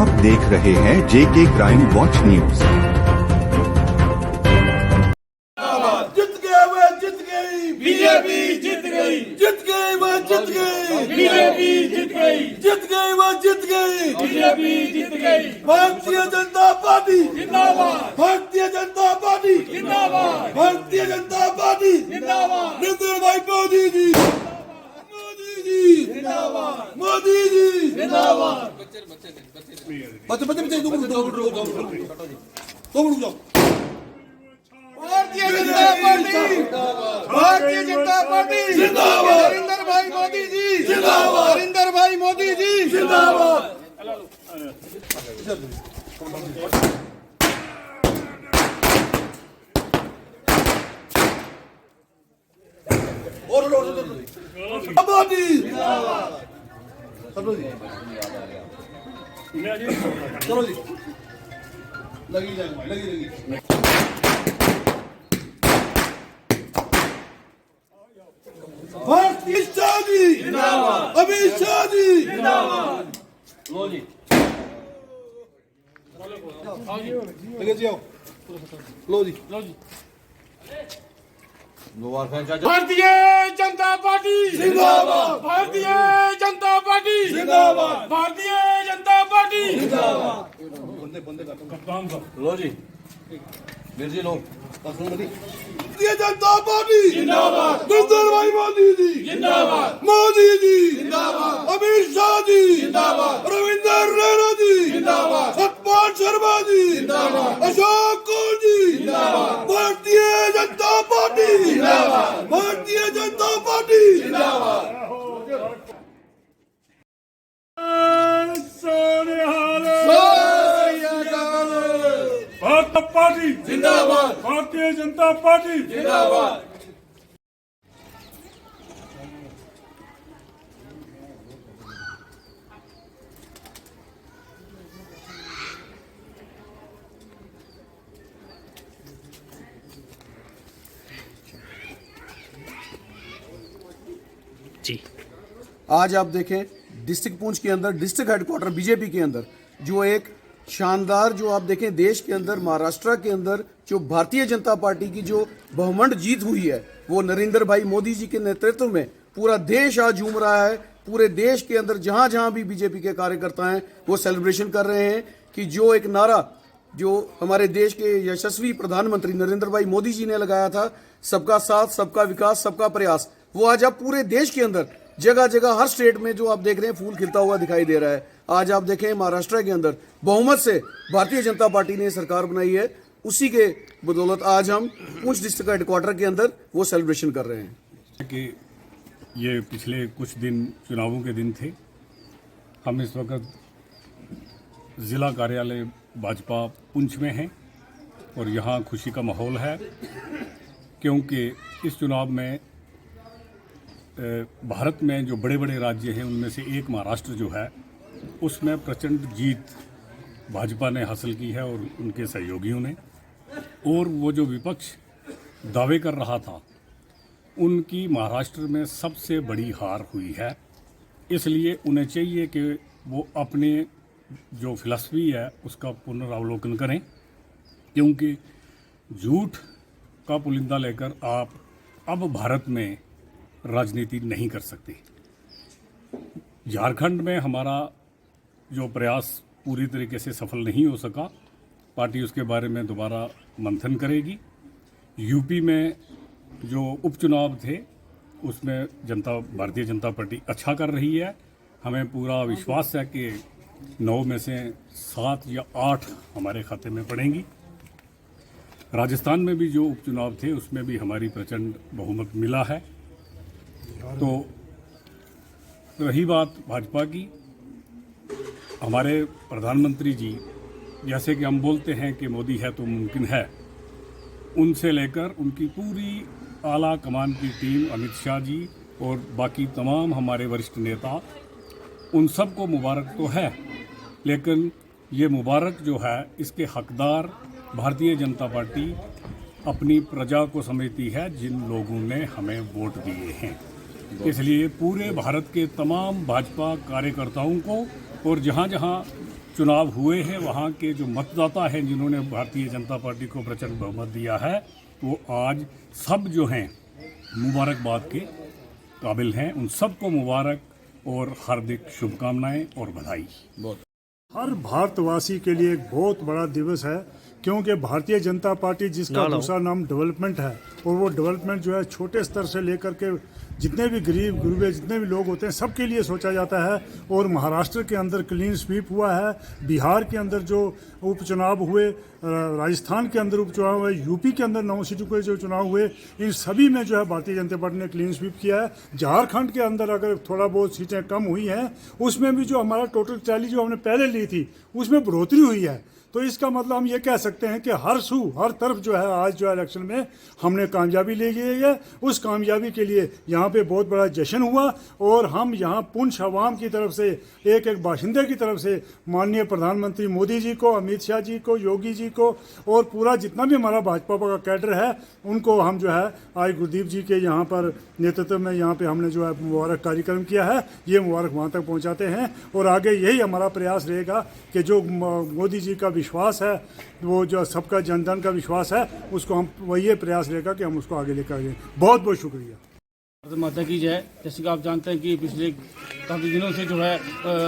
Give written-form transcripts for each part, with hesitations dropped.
आप देख रहे हैं जेके क्राइम वॉच न्यूज। जित गए वे जित गई बीजेपी जीत गई, जित गए वे जित गई बीजेपी जीत गई, जित गए वे जित गई बीजेपी जीत गई। भारतीय जनता पार्टी जिंदाबाद, भारतीय जनता पार्टी जिंदाबाद, भारतीय जनता पार्टी जिंदाबाद, नरेंद्र भाई मोदी जी मोदी जी जिंदाबाद, मोदी जी जिंदाबाद। बच्चे बच्चे बच्चे दो मिनट जाओ। भारतीय जनता पार्टी, भारतीय जनता पार्टी जिंदाबाद। नरेंद्र भाई मोदी जी जिंदाबाद। नरेंद्र भाई मोदी जी जिंदाबाद। और आबादी चलो जी चलो जी लगी जाएंगे भाई, लगी भारतीय शाह जी जिंदाबाद, अमित शाह जी जिंदाबाद। लगे जी आओ लो जी भारतीय जनता पार्टी जिंदाबाद। भारतीय जनता पार्टी जिंदाबाद। भारतीय जनता पार्टी बंदे बंदे लो जी वीर जी लो भारतीय जनता पार्टी जिंदाबाद, नरेंद्र भाई मोदी जी जिंदाबाद, मोदी जी जिंदाबाद, अमित शाह जी जिंदाबाद, रविंद्र रैना जी जिंदाबाद, सतपाल शर्मा जी जिंदाबाद, अशोक कौर जी जिंदाबाद, भारतीय जनता पार्टी जिंदाबाद, भारतीय जनता पार्टी जिंदाबाद। भारत पार्टी जिंदाबाद, भारतीय जनता पार्टी जिंदाबाद। आज आप देखें डिस्ट्रिक्ट पुंछ के अंदर डिस्ट्रिक्ट हेडक्वार्टर बीजेपी के अंदर जो एक शानदार जो आप देखें देश के अंदर महाराष्ट्र के अंदर जो भारतीय जनता पार्टी की जो बहुमंड जीत हुई है वो नरेंद्र भाई मोदी जी के नेतृत्व में पूरा देश आज झूम रहा है। पूरे देश के अंदर जहां जहां भी बीजेपी के कार्यकर्ता हैं वो सेलिब्रेशन कर रहे हैं कि जो एक नारा जो हमारे देश के यशस्वी प्रधानमंत्री नरेंद्र भाई मोदी जी ने लगाया था, सबका साथ सबका विकास सबका प्रयास, वो आज आप पूरे देश के अंदर जगह जगह हर स्टेट में जो आप देख रहे हैं फूल खिलता हुआ दिखाई दे रहा है। आज आप देखें महाराष्ट्र के अंदर बहुमत से भारतीय जनता पार्टी ने सरकार बनाई है, उसी के बदौलत आज हम पुंछ डिस्ट्रिक्ट हेडक्वार्टर के अंदर वो सेलिब्रेशन कर रहे हैं कि ये पिछले कुछ दिन चुनावों के दिन थे। हम इस वक्त ज़िला कार्यालय भाजपा पुंछ में हैं और यहाँ खुशी का माहौल है क्योंकि इस चुनाव में भारत में जो बड़े बड़े राज्य हैं उनमें से एक महाराष्ट्र जो है उसमें प्रचंड जीत भाजपा ने हासिल की है और उनके सहयोगियों ने। और वो जो विपक्ष दावे कर रहा था उनकी महाराष्ट्र में सबसे बड़ी हार हुई है। इसलिए उन्हें चाहिए कि वो अपने जो फिलॉसफी है उसका पुनरावलोकन करें क्योंकि झूठ का पुलिंदा लेकर आप अब भारत में राजनीति नहीं कर सकते। झारखंड में हमारा जो प्रयास पूरी तरीके से सफल नहीं हो सका, पार्टी उसके बारे में दोबारा मंथन करेगी। यूपी में जो उपचुनाव थे उसमें भारतीय जनता पार्टी अच्छा कर रही है। हमें पूरा विश्वास है कि 9 में से 7 या 8 हमारे खाते में पड़ेंगी। राजस्थान में भी जो उपचुनाव थे उसमें भी हमारी प्रचंड बहुमत मिला है। तो रही बात भाजपा की, हमारे प्रधानमंत्री जी जैसे कि हम बोलते हैं कि मोदी है तो मुमकिन है, उनसे लेकर उनकी पूरी आला कमान की टीम, अमित शाह जी और बाकी तमाम हमारे वरिष्ठ नेता, उन सबको मुबारक तो है, लेकिन ये मुबारक जो है इसके हकदार भारतीय जनता पार्टी अपनी प्रजा को समझती है जिन लोगों ने हमें वोट दिए हैं। इसलिए पूरे भारत के तमाम भाजपा कार्यकर्ताओं को और जहाँ जहाँ चुनाव हुए हैं वहाँ के जो मतदाता हैं जिन्होंने भारतीय जनता पार्टी को प्रचंड बहुमत दिया है वो आज सब जो हैं मुबारकबाद के काबिल हैं। उन सबको मुबारक और हार्दिक शुभकामनाएं और बधाई। हर भारतवासी के लिए एक बहुत बड़ा दिवस है, क्योंकि भारतीय जनता पार्टी जिसका दूसरा नाम डेवलपमेंट है, और वो डेवलपमेंट जो है छोटे स्तर से लेकर के जितने भी गरीब गुरबे जितने भी लोग होते हैं सबके लिए सोचा जाता है। और महाराष्ट्र के अंदर क्लीन स्वीप हुआ है, बिहार के अंदर जो उपचुनाव हुए, राजस्थान के अंदर उपचुनाव हुए, यूपी के अंदर 9 सीटों के जो चुनाव हुए, इन सभी में जो है भारतीय जनता पार्टी ने क्लीन स्वीप किया है। झारखंड के अंदर अगर थोड़ा बहुत सीटें कम हुई हैं, उसमें भी जो हमारा टोटल टैली जो हमने पहले ली थी उसमें बढ़ोतरी हुई है। तो इसका मतलब हम ये कह सकते हैं कि हर तरफ जो है आज जो है इलेक्शन में हमने कामयाबी ले ली है। उस कामयाबी के लिए यहाँ पे बहुत बड़ा जश्न हुआ, और हम यहाँ पुंछ अवाम की तरफ से एक एक बाशिंदे की तरफ से माननीय प्रधानमंत्री मोदी जी को, अमित शाह जी को, योगी जी को और पूरा जितना भी हमारा भाजपा का कैडर है उनको हम जो है आज गुरदीप जी के यहाँ पर नेतृत्व में यहाँ पे हमने जो है मुबारक कार्यक्रम किया है। ये मुबारक वहाँ तक पहुँचाते हैं, और आगे यही हमारा प्रयास रहेगा कि जो मोदी जी का विश्वास है, वो जो सबका जनधन का विश्वास है, उसको हम वही प्रयास रहेगा कि हम उसको आगे लेकर आएंगे। बहुत बहुत शुक्रिया। भारत माता की जय। जैसे कि आप जानते हैं कि पिछले काफ़ी दिनों से जो है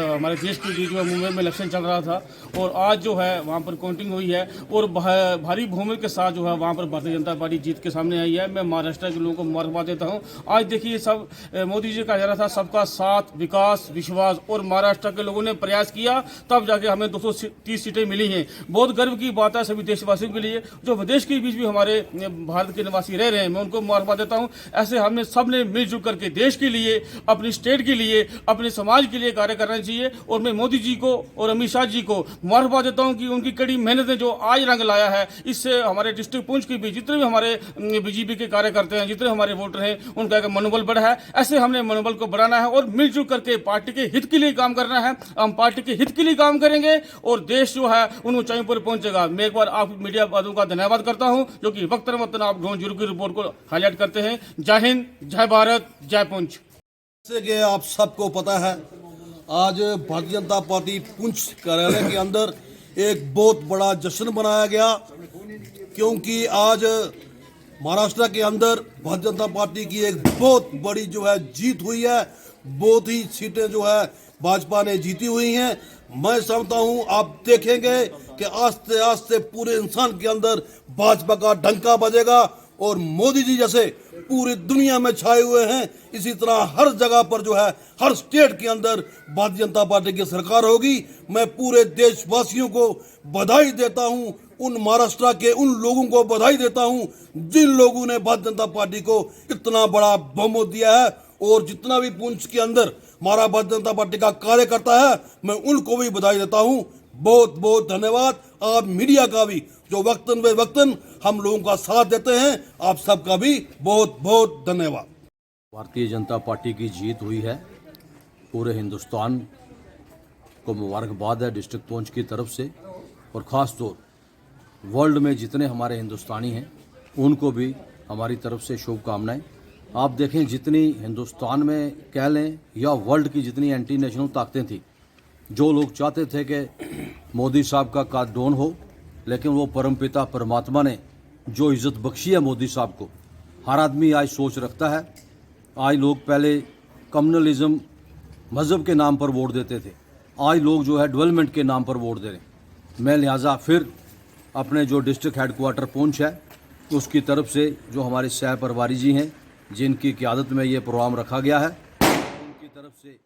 हमारे देश की जो है मुंबई में इलेक्शन चल रहा था, और आज जो है वहाँ पर काउंटिंग हुई है, और भारी बहुमत के साथ जो है वहाँ पर भारतीय जनता पार्टी जीत के सामने आई है। मैं महाराष्ट्र के लोगों को मुबारकबाद देता हूँ। आज देखिए सब मोदी जी का नारा था सबका साथ, विकास, विश्वास, और महाराष्ट्र के लोगों ने प्रयास किया तब जाके हमें 230 सीटें मिली हैं। बहुत गर्व की बात है सभी देशवासियों के लिए। जो विदेश के बीच भी हमारे भारत के निवासी रह रहे हैं, मैं उनको मुबारकबाद देता हूँ। ऐसे हमने सब ने मिलजुल करके देश के लिए, अपनी स्टेट के लिए, अपने समाज के लिए कार्य करना चाहिए। और मैं मोदी जी को और अमित शाह जी को मुबारकबाद देता हूं कि उनकी कड़ी मेहनत ने जो आज रंग लाया है, इससे हमारे डिस्ट्रिक्ट पुंछ के भी जितने भी हमारे बीजेपी के कार्यकर्ता हैं, जितने हमारे वोटर हैं, उनका एक मनोबल बढ़ा है। ऐसे हमने मनोबल को बढ़ाना है और मिलजुल करके पार्टी के हित के लिए काम करना है। हम पार्टी के हित के लिए काम करेंगे और देश जो है उन ऊंचाइयों पर पहुंचेगा। मैं एक बार आप मीडिया वालों का धन्यवाद करता हूं जो कि वक्तन वक्तन आप ग्राउंड जीरो की रिपोर्ट को हाईलाइट करते हैं। जय हिंद, जय भारत, जय पुंछ। जैसे कि आप सबको पता है, आज भारतीय जनता पार्टी पुंछ कार्यालय के अंदर एक बहुत बड़ा जश्न मनाया गया, क्योंकि आज महाराष्ट्र के अंदर भारतीय जनता पार्टी की एक बहुत बड़ी जो है जीत हुई है। बहुत ही सीटें जो है भाजपा ने जीती हुई हैं। मैं समझता हूं आप देखेंगे कि आस्ते आस्ते पूरे इंसान के अंदर भाजपा का डंका बजेगा, और मोदी जी जैसे पूरी दुनिया में छाए हुए हैं, इसी तरह हर जगह पर जो है हर स्टेट के अंदर भारतीय जनता पार्टी की सरकार होगी। मैं पूरे देशवासियों को बधाई देता हूं, उन महाराष्ट्र के उन लोगों को बधाई देता हूं जिन लोगों ने भारतीय जनता पार्टी को इतना बड़ा बहुमत दिया है। और जितना भी पुंछ के अंदर हमारा भारतीय जनता पार्टी का कार्यकर्ता है, मैं उनको भी बधाई देता हूं। बहुत बहुत धन्यवाद आप मीडिया का भी, जो वक्तन वे वक्तन हम लोगों का साथ देते हैं। आप सबका भी बहुत बहुत धन्यवाद। भारतीय जनता पार्टी की जीत हुई है, पूरे हिंदुस्तान को मुबारकबाद है डिस्ट्रिक्ट पुंछ की तरफ से, और ख़ास तौर वर्ल्ड में जितने हमारे हिंदुस्तानी हैं उनको भी हमारी तरफ से शुभकामनाएं। आप देखें जितनी हिंदुस्तान में कह लें या वर्ल्ड की जितनी एंटी नेशनल ताकतें थी, जो लोग चाहते थे कि मोदी साहब का काद डाउन हो, लेकिन वो परमपिता परमात्मा ने जो इज़्ज़त बख्शी है मोदी साहब को, हर आदमी आज सोच रखता है। आज लोग पहले कम्युनलिज्म मज़हब के नाम पर वोट देते थे, आज लोग जो है डेवलपमेंट के नाम पर वोट दे रहे हैं। मैं लिहाजा फिर अपने जो डिस्ट्रिक्ट हेडक्वार्टर पुंछ है उसकी तरफ से जो हमारे सह प्रभारी जी हैं जिनकी क़यादत में ये प्रोग्राम रखा गया है, उनकी तरफ से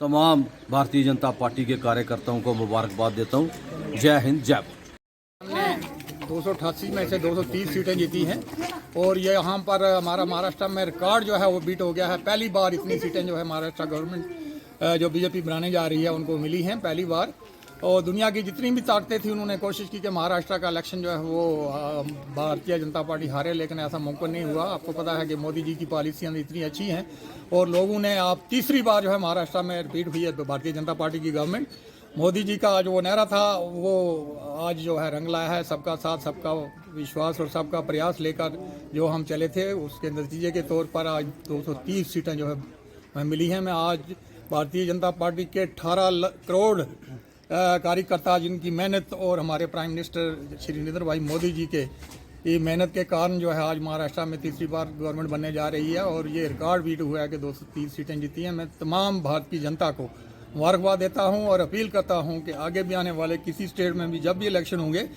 तमाम भारतीय जनता पार्टी के कार्यकर्ताओं को मुबारकबाद देता हूँ। जय हिंद, जय भारत। हमने 288 में से 230 सीटें जीती हैं, और ये यहाँ पर हमारा महाराष्ट्र में रिकॉर्ड जो है वो बीट हो गया है। पहली बार इतनी सीटें जो है महाराष्ट्र गवर्नमेंट जो बीजेपी बनाने जा रही है उनको मिली हैं पहली बार। और दुनिया की जितनी भी ताकतें थी उन्होंने कोशिश की कि महाराष्ट्र का इलेक्शन जो है वो भारतीय जनता पार्टी हारे, लेकिन ऐसा मुमकिन नहीं हुआ। आपको पता है कि मोदी जी की पॉलिसियाँ इतनी अच्छी हैं, और लोगों ने आप तीसरी बार जो है महाराष्ट्र में रिपीट हुई है भारतीय जनता पार्टी की गवर्नमेंट। मोदी जी का जो नारा था वो आज जो है रंग लाया है। सबका साथ, सबका विश्वास और सबका प्रयास लेकर जो हम चले थे, उसके नतीजे के तौर पर आज 230 सीटें जो है मिली हैं। मैं आज भारतीय जनता पार्टी के 18 करोड़ कार्यकर्ता जिनकी मेहनत और हमारे प्राइम मिनिस्टर श्री नरेंद्र भाई मोदी जी के ये मेहनत के कारण जो है आज महाराष्ट्र में तीसरी बार गवर्नमेंट बनने जा रही है और ये रिकॉर्ड बीट हुआ है कि 230 सीटें जीती हैं। मैं तमाम भारत की जनता को मुबारकबाद देता हूं और अपील करता हूं कि आगे भी आने वाले किसी स्टेट में भी जब भी इलेक्शन होंगे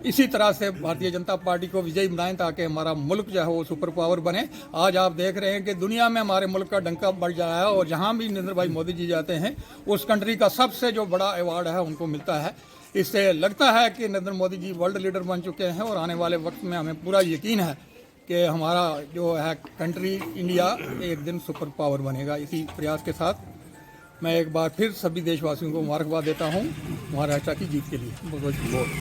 इसी तरह से भारतीय जनता पार्टी को विजयी बनाएं ताकि हमारा मुल्क जो है वो सुपर पावर बने। आज आप देख रहे हैं कि दुनिया में हमारे मुल्क का डंका बढ़ जाया है और जहां भी नरेंद्र भाई मोदी जी जाते हैं उस कंट्री का सबसे जो बड़ा अवार्ड है उनको मिलता है। इससे लगता है कि नरेंद्र मोदी जी वर्ल्ड लीडर बन चुके हैं और आने वाले वक्त में हमें पूरा यकीन है कि हमारा जो है कंट्री इंडिया एक दिन सुपर पावर बनेगा। इसी प्रयास के साथ मैं एक बार फिर सभी देशवासियों को मुबारकबाद देता हूँ महाराष्ट्र की जीत के लिए। बहुत बहुत